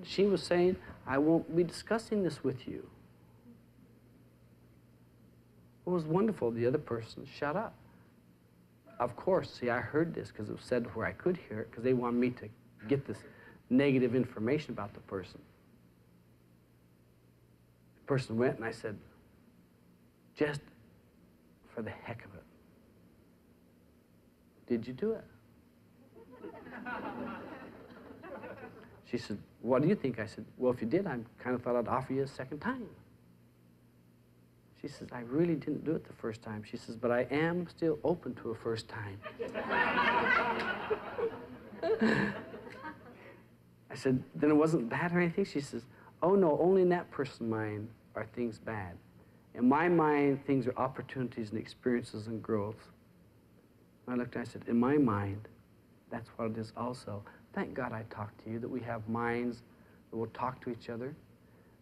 She was saying, I won't be discussing this with you. It was wonderful. The other person shut up. Of course, see, I heard this because it was said where I could hear it because they wanted me to get this negative information about the person. The person went and I said, just for the heck of it, did you do it? She said, what do you think? I said, well, if you did, I kind of thought I'd offer you a second time. She says, I really didn't do it the first time. She says, but I am still open to a first time. I said, then it wasn't bad or anything? She says, oh no, only in that person's mind are things bad. In my mind, things are opportunities and experiences and growth. And I looked and I said, in my mind, that's what it is also. Thank God I talked to you, that we have minds that will talk to each other.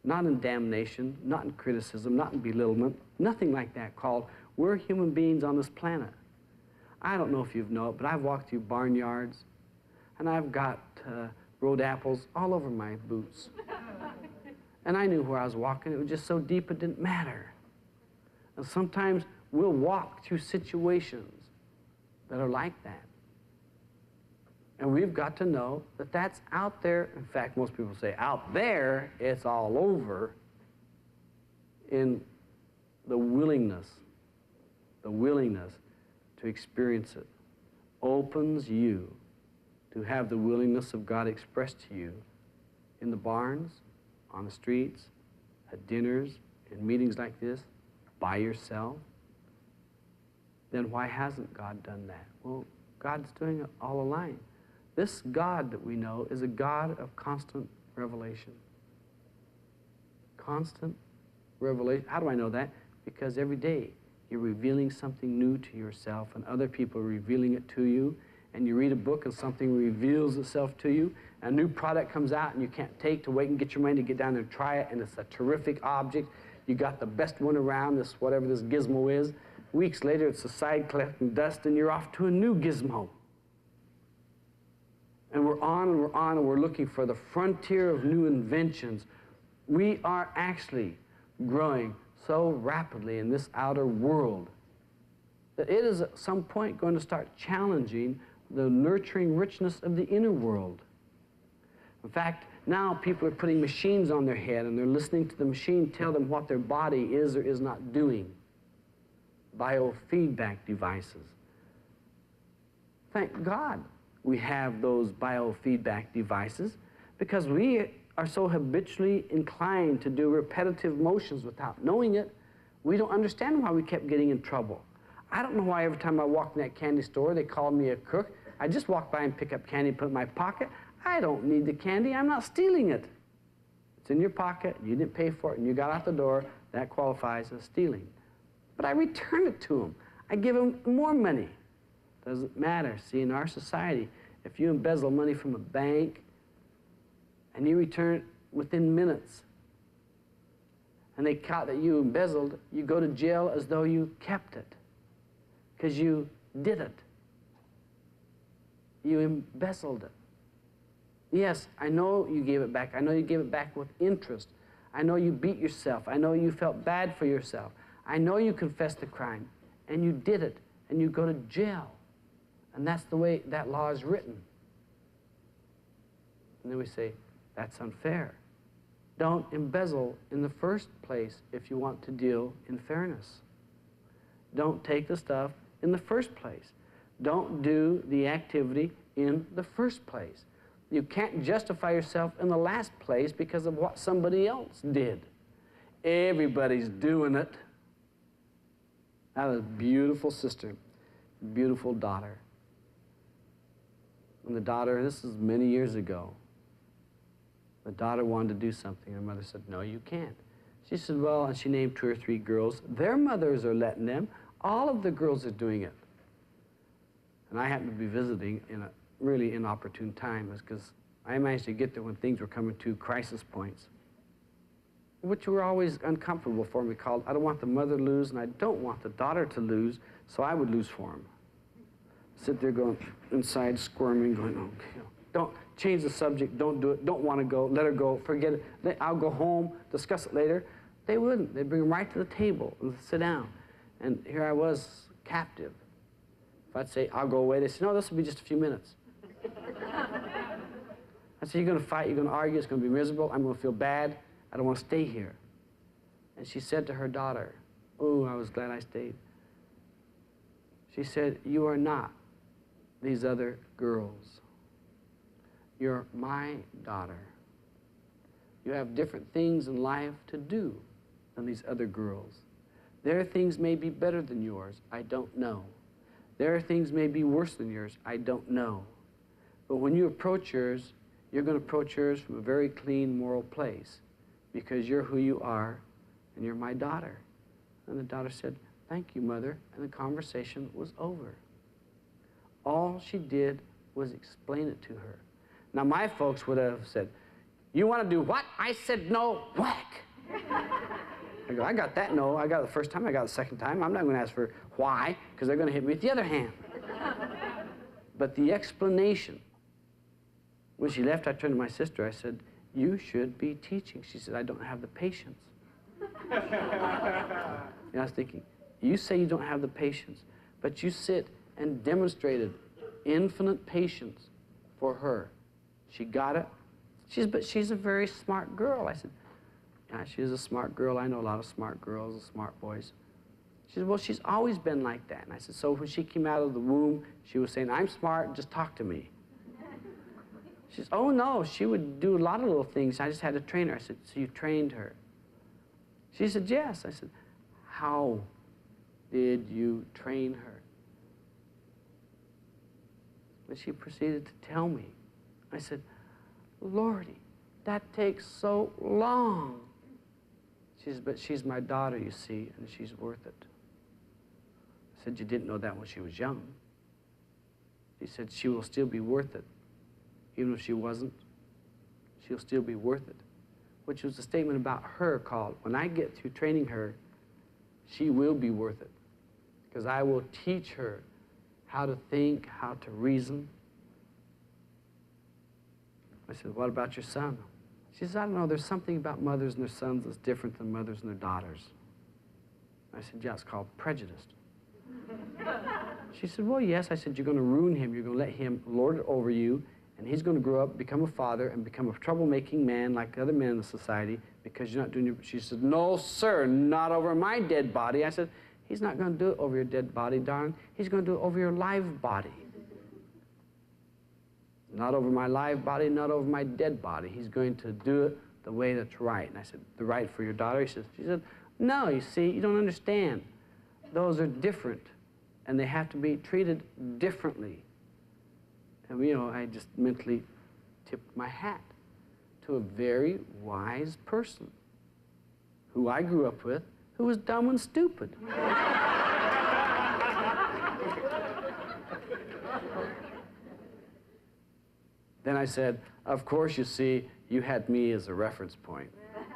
Not in damnation, not in criticism, not in belittlement, nothing like that, called we're human beings on this planet. I don't know if you know it, but I've walked through barnyards, and I've got road apples all over my boots. And I knew where I was walking. It was just so deep it didn't matter. And sometimes we'll walk through situations that are like that. And we've got to know that that's out there. In fact, most people say, out there, it's all over. In the willingness to experience it opens you to have the willingness of God expressed to you in the barns, on the streets, at dinners, in meetings like this, by yourself. Then why hasn't God done that? Well, God's doing it all along. This God that we know is a God of constant revelation. Constant revelation. How do I know that? Because every day you're revealing something new to yourself and other people are revealing it to you. And you read a book and something reveals itself to you. A new product comes out and you can't take to wait and get your money to get down there and try it, and it's a terrific object. You got the best one around, this whatever this gizmo is. Weeks later it's a side collecting dust and you're off to a new gizmo. And we're on and we're on and we're looking for the frontier of new inventions. We are actually growing so rapidly in this outer world that it is at some point going to start challenging the nurturing richness of the inner world. In fact, now people are putting machines on their head and they're listening to the machine tell them what their body is or is not doing. Biofeedback devices. Thank God we have those biofeedback devices because we are so habitually inclined to do repetitive motions without knowing it. We don't understand why we kept getting in trouble. I don't know why every time I walked in that candy store they called me a crook. I just walk by and pick up candy and put it in my pocket. I don't need the candy. I'm not stealing it. It's in your pocket. You didn't pay for it and you got out the door. That qualifies as stealing. But I return it to them. I give them more money. Doesn't matter. See, in our society, if you embezzle money from a bank and you return it within minutes and they caught that you embezzled, you go to jail as though you kept it because you did it. You embezzled it. Yes, I know you gave it back. I know you gave it back with interest. I know you beat yourself. I know you felt bad for yourself. I know you confessed the crime, and you did it, and you go to jail. And that's the way that law is written. And then we say, that's unfair. Don't embezzle in the first place if you want to deal in fairness. Don't take the stuff in the first place. Don't do the activity in the first place. You can't justify yourself in the last place because of what somebody else did. Everybody's doing it. I have a beautiful sister, beautiful daughter. And the daughter, this is many years ago, the daughter wanted to do something. Her mother said, no, you can't. She said, well, and she named 2 or 3 girls. Their mothers are letting them. All of the girls are doing it. And I happened to be visiting in a really inopportune time because I managed to get there when things were coming to crisis points, which were always uncomfortable for me, called, I don't want the mother to lose and I don't want the daughter to lose, so I would lose for them. Sit there going inside, squirming, going, okay, don't, change the subject, don't do it, don't want to go, let her go, forget it, I'll go home, discuss it later. They wouldn't. They'd bring them right to the table and sit down. And here I was, captive. If I'd say, I'll go away, they'd say, no, this will be just a few minutes. I said, you're going to fight, you're going to argue, it's going to be miserable, I'm going to feel bad, I don't want to stay here. And she said to her daughter, oh, I was glad I stayed. She said, you are not these other girls. You're my daughter. You have different things in life to do than these other girls. Their things may be better than yours, I don't know. Their things may be worse than yours, I don't know. But when you approach yours, you're going to approach yours from a very clean moral place because you're who you are and you're my daughter. And the daughter said, thank you, Mother, and the conversation was over. All she did was explain it to her. Now, my folks would have said, you want to do what? I said no, whack. I go, I got that no. I got it the first time, I got it the second time. I'm not going to ask for why, because they're going to hit me with the other hand. But the explanation, when she left, I turned to my sister. I said, you should be teaching. She said, I don't have the patience. And I was thinking, you say you don't have the patience, but you sit and demonstrated infinite patience for her. She got it. But she's a very smart girl. I said, yeah, she's a smart girl. I know a lot of smart girls and smart boys. She said, well, she's always been like that. And I said, so when she came out of the womb, she was saying, I'm smart, just talk to me. She says, oh, no, she would do a lot of little things. I just had to train her. I said, so you trained her? She said, yes. I said, how did you train her? And she proceeded to tell me. I said, Lordy, that takes so long. She said, but she's my daughter, you see, and she's worth it. I said, you didn't know that when she was young. She said, she will still be worth it. Even if she wasn't, she'll still be worth it. Which was a statement about her called, when I get through training her, she will be worth it. Because I will teach her how to think, how to reason. I said, what about your son? She says, I don't know, there's something about mothers and their sons that's different than mothers and their daughters. I said, yeah, it's called prejudice. She said, well, yes. I said, you're going to ruin him. You're going to let him lord it over you, and he's going to grow up, become a father, and become a troublemaking man like other men in the society because you're not doing your... She said, no, sir, not over my dead body. I said, he's not going to do it over your dead body, darling. He's going to do it over your live body. Not over my live body, not over my dead body. He's going to do it the way that's right. And I said, the right for your daughter? She said, no, you see, you don't understand. Those are different, and they have to be treated differently. And, you know, I just mentally tipped my hat to a very wise person who I grew up with, who was dumb and stupid. Then I said, of course, you see, you had me as a reference point.